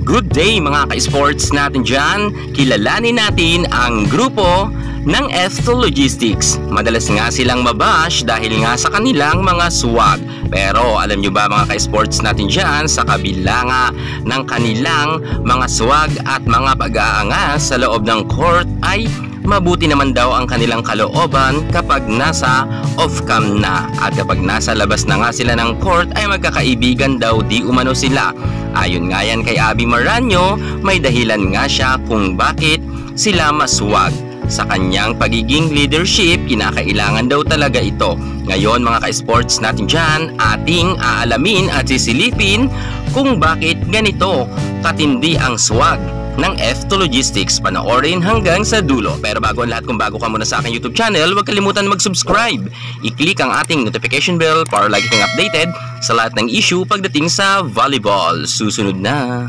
Good day mga ka-sports natin dyan. Kilalanin natin ang grupo ng F2 Logistics. Madalas nga silang mabash dahil nga sa kanilang mga swag. Pero alam nyo ba mga ka-sports natin dyan, sa kabila nga ng kanilang mga swag at mga pag-aangas sa loob ng court ay mabuti naman daw ang kanilang kalooban kapag nasa off-cam na. At kapag nasa labas na nga sila ng court ay magkakaibigan daw di umano sila. Ayon nga yan kay Abby Maranyo, may dahilan nga siya kung bakit sila maswag. Sa kanyang pagiging leadership, kinakailangan daw talaga ito. Ngayon mga ka-sports natin dyan, ating aalamin at sisilipin kung bakit ganito katindi ang swag ng F2 Logistics. Panoorin hanggang sa dulo. Pero bago ang lahat, kung bago ka muna sa aking YouTube channel, huwag kalimutan mag-subscribe. I-click ang ating notification bell para lagi kang updated sa lahat ng issue pagdating sa volleyball. Susunod na.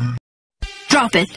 Drop it!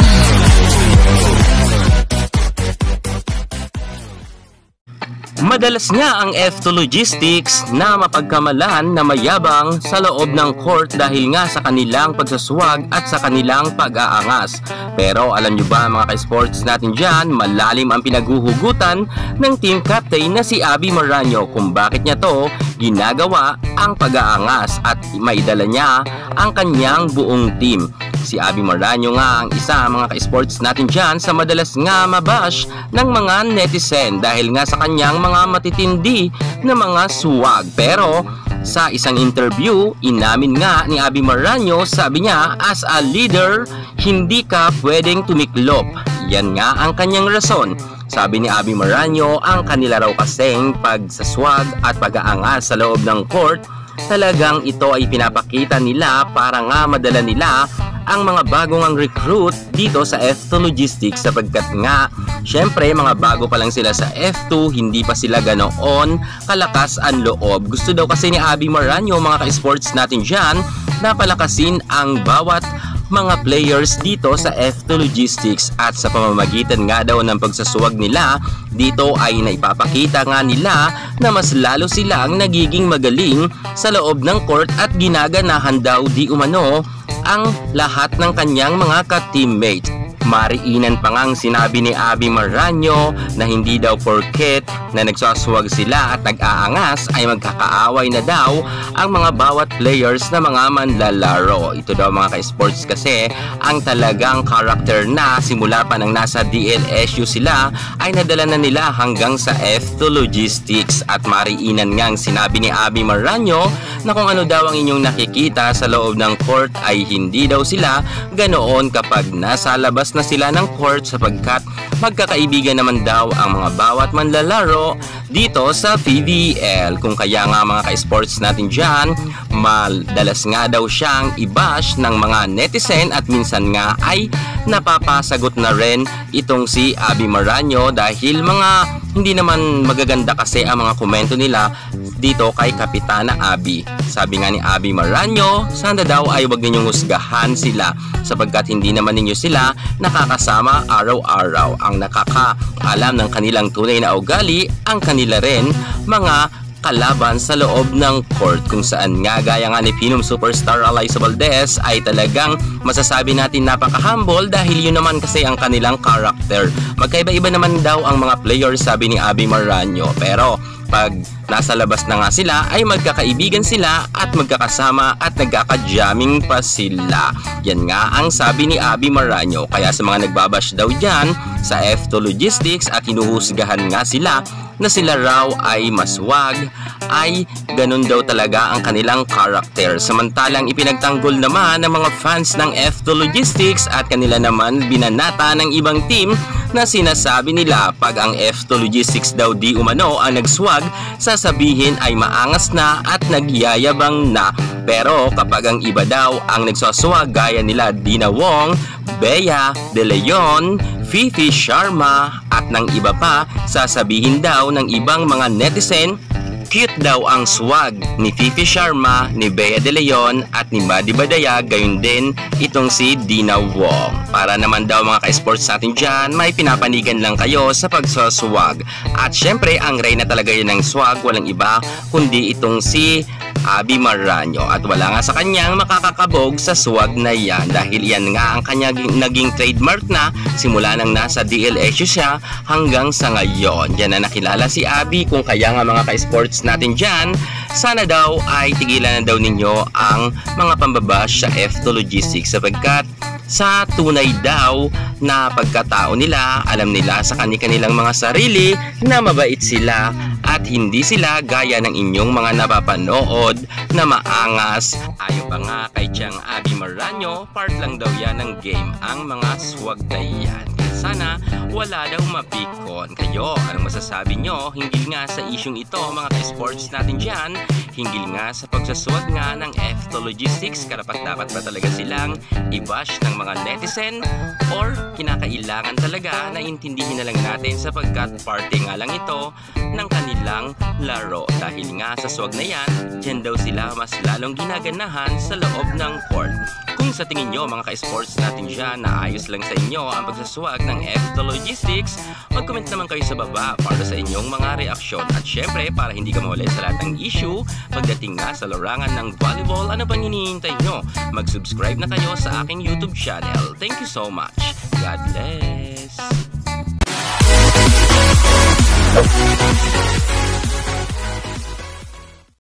Madalas nga ang F2 Logistics na mapagkamalan na mayabang sa loob ng court dahil nga sa kanilang pagsaswag at sa kanilang pag-aangas. Pero alam nyo ba mga ka-sports natin dyan, malalim ang pinaghuhugutan ng team captain na si Abby Maranyo kung bakit niya to ginagawa ang pag-aangas at maidala niya ang kanyang buong team. Si Abby Maranyo nga ang isa mga ka-sports natin dyan sa madalas nga mabash ng mga netizen dahil nga sa kanyang mga matitindi na mga swag. Pero sa isang interview, inamin nga ni Abby Maranyo, sabi niya, as a leader, hindi ka pwedeng tumiklop. Yan nga ang kanyang rason. Sabi ni Abby Maranyo, ang kanila raw kasing pagsaswag at pag-aangas sa loob ng court, talagang ito ay pinapakita nila para nga madala nila ang mga bagong recruit dito sa F2 Logistics sapagkat nga syempre mga bago pa lang sila sa F2, hindi pa sila ganoon kalakas ang loob. Gusto daw kasi ni Abby Maranyo mga ka-sports natin dyan na palakasin ang bawat mga players dito sa F2 Logistics at sa pamamagitan nga daw ng pagsaswag nila dito ay naipapakita nga nila na mas lalo silang nagiging magaling sa loob ng court at ginaganahan daw di umano ang lahat ng kanyang mga ka-teammates. Mariinan pa ngang sinabi ni Abby Maranyo na hindi daw porket na nagsaswag sila at nag-aangas ay magkakaaway na daw ang mga bawat players na mga manlalaro. Ito daw mga ka-sports kasi ang talagang character na simula pa nang nasa DLSU sila ay nadala na nila hanggang sa F2 Logistics at mariinan ngang sinabi ni Abby Maranyo na kung ano daw ang inyong nakikita sa loob ng court ay hindi daw sila ganoon kapag nasa labas na sila ng court sapagkat magkakaibigan naman daw ang mga bawat manlalaro dito sa PBL. Kung kaya nga mga ka-sports natin dyan, madalas nga daw siyang i-bash ng mga netizen at minsan nga ay napapasagot na rin itong si Abby Maranyo dahil mga hindi naman magaganda kasi ang mga komento nila dito kay Kapitana Abby. Sabi nga ni Abby Maranyo, sana daw ay wag ninyong husgahan sila sapagkat hindi naman ninyo sila nakakasama araw-araw. Ang nakakaalam ng kanilang tunay na ugali ang kanila rin mga kalaban sa loob ng court kung saan nga gaya nga ni Phenom superstar Alyssa Valdez ay talagang masasabi natin napaka-humble dahil yun naman kasi ang kanilang character. Magkaiba-iba naman daw ang mga players sabi ni Abby Maranyo pero pag nasa labas na nga sila ay magkakaibigan sila at magkakasama at nagkaka-jamming pa sila. Yan nga ang sabi ni Abby Maranyo. Kaya sa mga nagbabash daw dyan sa F2 Logistics at hinuhusgahan nga sila na sila raw ay maswag, ay ganun daw talaga ang kanilang character. Samantalang ipinagtanggol naman ng mga fans ng F2 Logistics at kanila naman binanata ng ibang team na sinasabi nila pag ang F2 Logistics daw di umano ang nagswag, sasabihin ay maangas na at nagyayabang na. Pero kapag ang iba daw ang nagsaswag gaya nila Dina Wong, Bea De Leon, Fifi Sharma at ng iba pa, sasabihin daw ng ibang mga netizen cute daw ang swag ni Fifi Sharma, ni Bea De Leon at ni Maddie Badaya, gayon din itong si Dina Wong. Para naman daw mga ka-sports natin dyan, may pinapanigan lang kayo sa pagsaswag. At syempre ang reyna talaga yun ng swag, walang iba kundi itong si Abby Maranyo, at wala nga sa kanyang makakakabog sa swag na yan dahil yan nga ang kanyang naging trademark na simula nang nasa DLSU siya hanggang sa ngayon. Yan na nakilala si Abby, kung kaya nga mga ka-sports natin dyan, sana daw ay tigilan na daw ninyo ang mga pambabash sa F2 Logistics sapagkat sa tunay daw na pagkatao nila, alam nila sa kanilang mga sarili na mabait sila at hindi sila gaya ng inyong mga napapanood na maangas. Ayon pa nga kay Chang Abby Maranyo, part lang daw yan ng game ang mga swag na yan. Sana wala daw mapikon. Kayo, anong masasabi nyo hinggil nga sa isyong ito mga ka-sports natin dyan? Hinggil nga sa pagsaswag nga ng F2 Logistics, karapat dapat ba talaga silang i-bash ng mga netizen? Or kinakailangan talaga na intindihin na lang natin sapagkat parte nga lang ito ng kanilang laro? Dahil nga sa swag na yan, dyan daw sila mas lalong ginaganahan sa loob ng court. Kung sa tingin nyo mga ka-sports natin dyan na ayos lang sa inyo ang pagsaswag ng F2 Logistics, mag-comment naman kayo sa baba para sa inyong mga reaksyon. At syempre, para hindi ka maulit sa lahat ng issue pagdating nga sa larangan ng volleyball, ano bang hinihintay nyo? Mag-subscribe na kayo sa aking YouTube channel. Thank you so much. God bless.